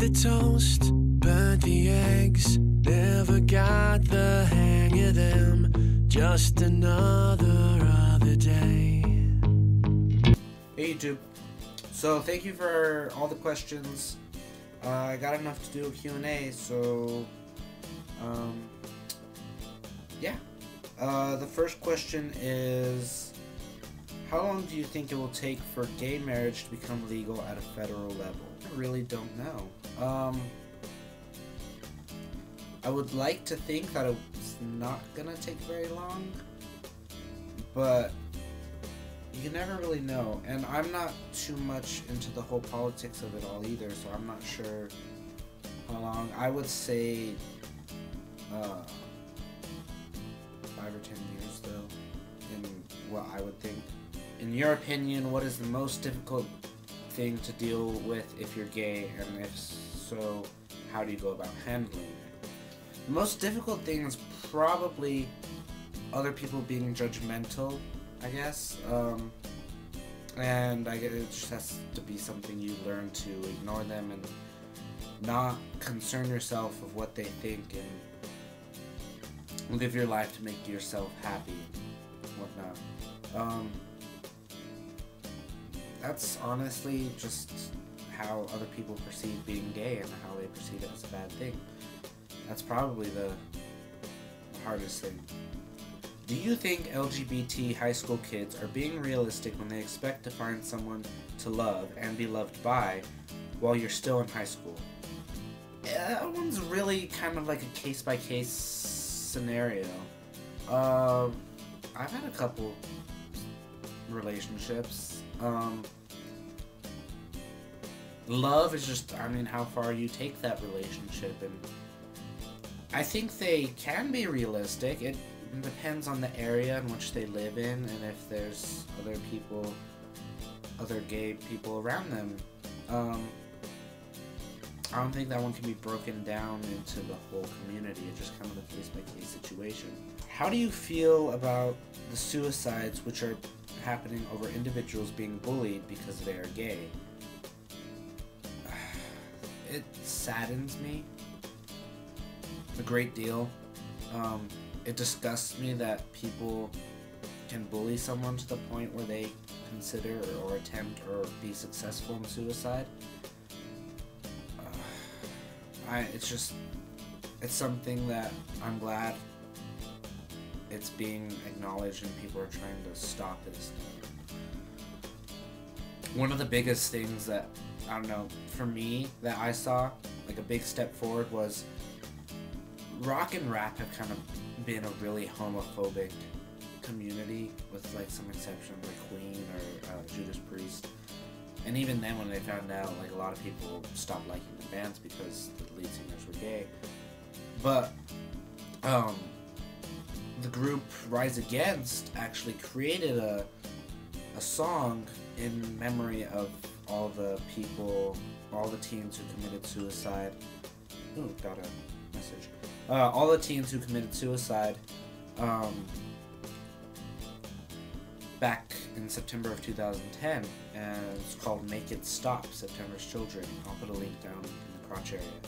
the toast, burnt the eggs, never got the hang of them. Just another other day. Hey YouTube. So thank you for all the questions. I got enough to do a Q&A, so yeah. The first question is, how long do you think it will take for gay marriage to become legal at a federal level? I really don't know. I would like to think that it's not gonna take very long, but you never really know. And I'm not too much into the whole politics of it all either, so I'm not sure how long. I would say 5 or 10 years though, in what I would think. In your opinion, what is the most difficult thing to deal with if you're gay, and if so, how do you go about handling it? The most difficult thing is probably other people being judgmental, I guess, and I guess it just has to be something you learn to ignore them and not concern yourself with what they think, and live your life to make yourself happy and whatnot. That's honestly just how other people perceive being gay and how they perceive it as a bad thing. That's probably the hardest thing. Do you think LGBT high school kids are being realistic when they expect to find someone to love and be loved by while you're still in high school? Yeah, that one's really kind of like a case-by-case scenario. I've had a couple relationships. Love is just, I mean, how far you take that relationship, and I think they can be realistic. It depends on the area in which they live in, and if there's other people, other gay people around them. I don't think that one can be broken down into the whole community. It's just kind of a case-by-case situation. How do you feel about the suicides which are happening over individuals being bullied because they are gay? It saddens me a great deal. It disgusts me that people can bully someone to the point where they consider or attempt or be successful in suicide. It's something that I'm glad it's being acknowledged and people are trying to stop this. One of the biggest things that, I don't know, for me, that I saw, like a big step forward, was rock and rap have kind of been a really homophobic community, with like some exceptions like Queen or Judas Priest. And even then, when they found out, like, a lot of people stopped liking the bands because the lead singers were gay. But the group Rise Against actually created a song in memory of all the people, all the teens who committed suicide. Ooh, got a message. All the teens who committed suicide back in September of 2010, and it's called Make It Stop, September's Children. I'll put a link down in the crotch area.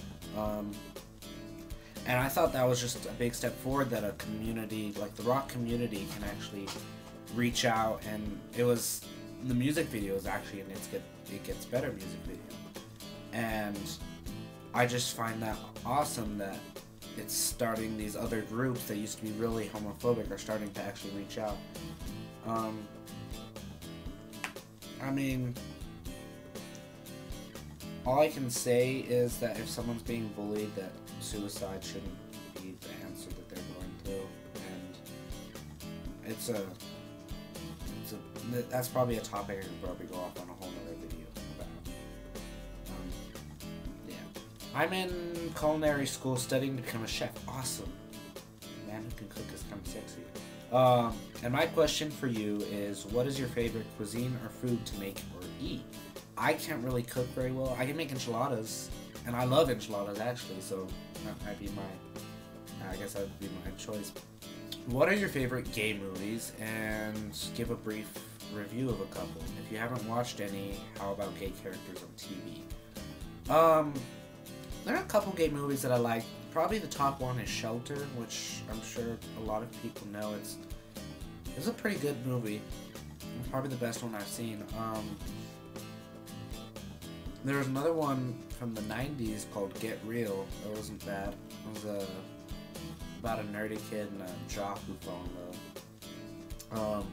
And I thought that was just a big step forward, that a community, like the rock community, can actually reach out, and it was, the music video is actually, and it gets better music video. And I just find that awesome that it's starting, these other groups that used to be really homophobic are starting to actually reach out. I mean, all I can say is that if someone's being bullied, that suicide shouldn't be the answer that they're going through, and that's probably a topic I could probably go off on a whole other video about. Yeah. I'm in culinary school studying to become a chef. Awesome. A man who can cook is kind of sexy. And my question for you is, what is your favorite cuisine or food to make or eat? I can't really cook very well. I can make enchiladas, and I love enchiladas actually, so I guess that would be my choice. What are your favorite gay movies, and give a brief review of a couple. If you haven't watched any, how about gay characters on TV? There are a couple gay movies that I like. Probably the top one is Shelter, which I'm sure a lot of people know. It's a pretty good movie. It's probably the best one I've seen. There was another one from the 90s called Get Real. It wasn't bad. It was about a nerdy kid and a jock who fell in love.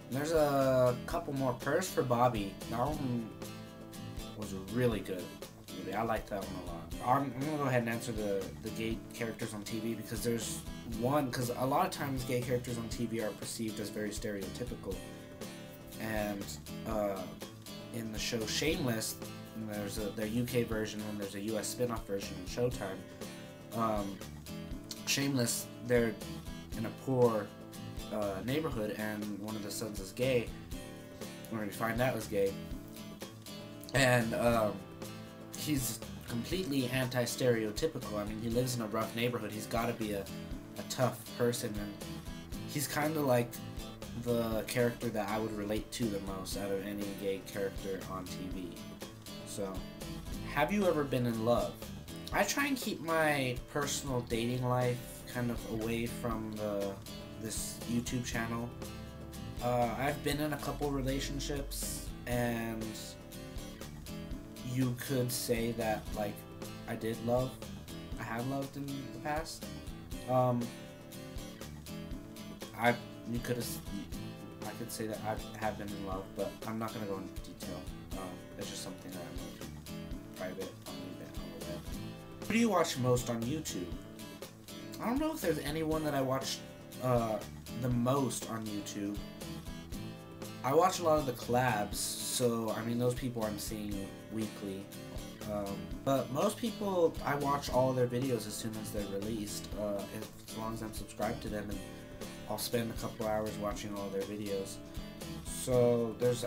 There's a couple more. Purse for Bobby. That one was a really good movie. I like that one a lot. I'm going to go ahead and answer the gay characters on TV because there's one, because a lot of times gay characters on TV are perceived as very stereotypical. And in the show Shameless, there's their UK version and there's a US spin-off version on Showtime. Shameless, they're in a poor neighborhood and one of the sons is gay, or we find out is gay, and he's completely anti-stereotypical. I mean, he lives in a rough neighborhood. He's got to be a tough person, and he's kind of like the character that I would relate to the most out of any gay character on TV. So, have you ever been in love? I try and keep my personal dating life kind of away from this YouTube channel. I've been in a couple relationships, and you could say that, like, I have loved in the past. I could say that I have been in love, but I'm not gonna go into detail. It's just something that I'm going to keep private on the web. Who do you watch most on YouTube? I don't know if there's anyone that I watch the most on YouTube. I watch a lot of the collabs, so I mean those people I'm seeing weekly. But most people, I watch all their videos as soon as they're released, as long as I'm subscribed to them, and I'll spend a couple hours watching all their videos. So there's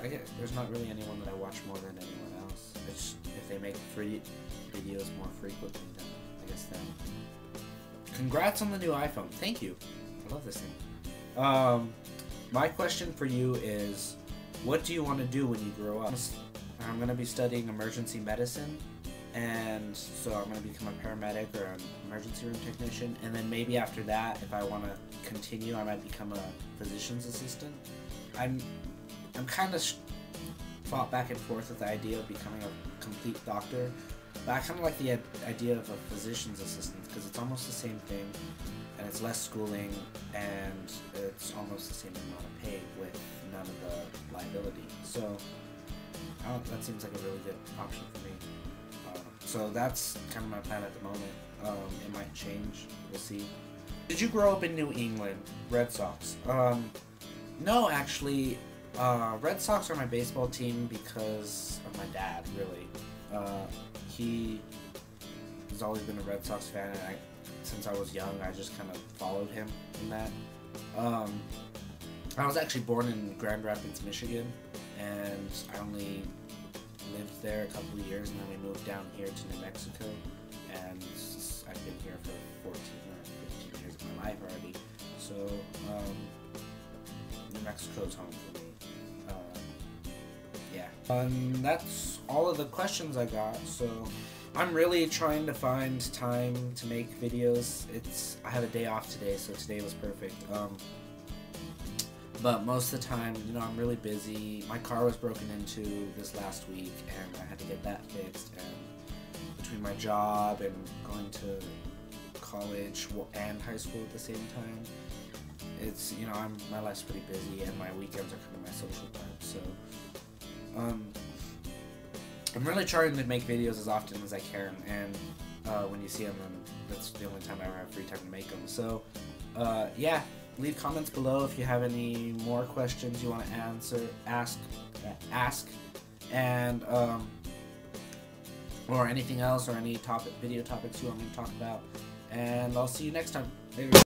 not really anyone that I watch more than anyone else. It's if they make free videos more frequently, then I guess them. Congrats on the new iPhone. Thank you. I love this thing. My question for you is, what do you want to do when you grow up? I'm going to be studying emergency medicine, and so I'm going to become a paramedic or an emergency room technician, and then maybe after that, if I want to continue, I might become a physician's assistant. I'm kind of fought back and forth with the idea of becoming a complete doctor, but I kind of like the idea of a physician's assistant because it's almost the same thing, and it's less schooling, and it's almost the same amount of pay with none of the liability. So that seems like a really good option for me. So that's kind of my plan at the moment. It might change. We'll see. Did you grow up in New England? Red Sox? No, actually. Red Sox are my baseball team because of my dad, really. He has always been a Red Sox fan, and since I was young, I just kind of followed him in that. I was actually born in Grand Rapids, Michigan, and I only lived there a couple of years, and then we moved down here to New Mexico, and I've been here for 14 or 15 years of my life already. So New Mexico's home for me. Yeah. That's all of the questions I got, so I'm really trying to find time to make videos. I had a day off today, so today was perfect. But most of the time, I'm really busy. My car was broken into this last week, and I had to get that fixed, and between my job and going to college and high school at the same time, it's, my life's pretty busy, and my weekends are kind of my social time, so I'm really trying to make videos as often as I can, and when you see them, that's the only time I ever have free time to make them. So, yeah, leave comments below if you have any more questions you want to ask, and or anything else, or any video topics you want me to talk about, and I'll see you next time. Later.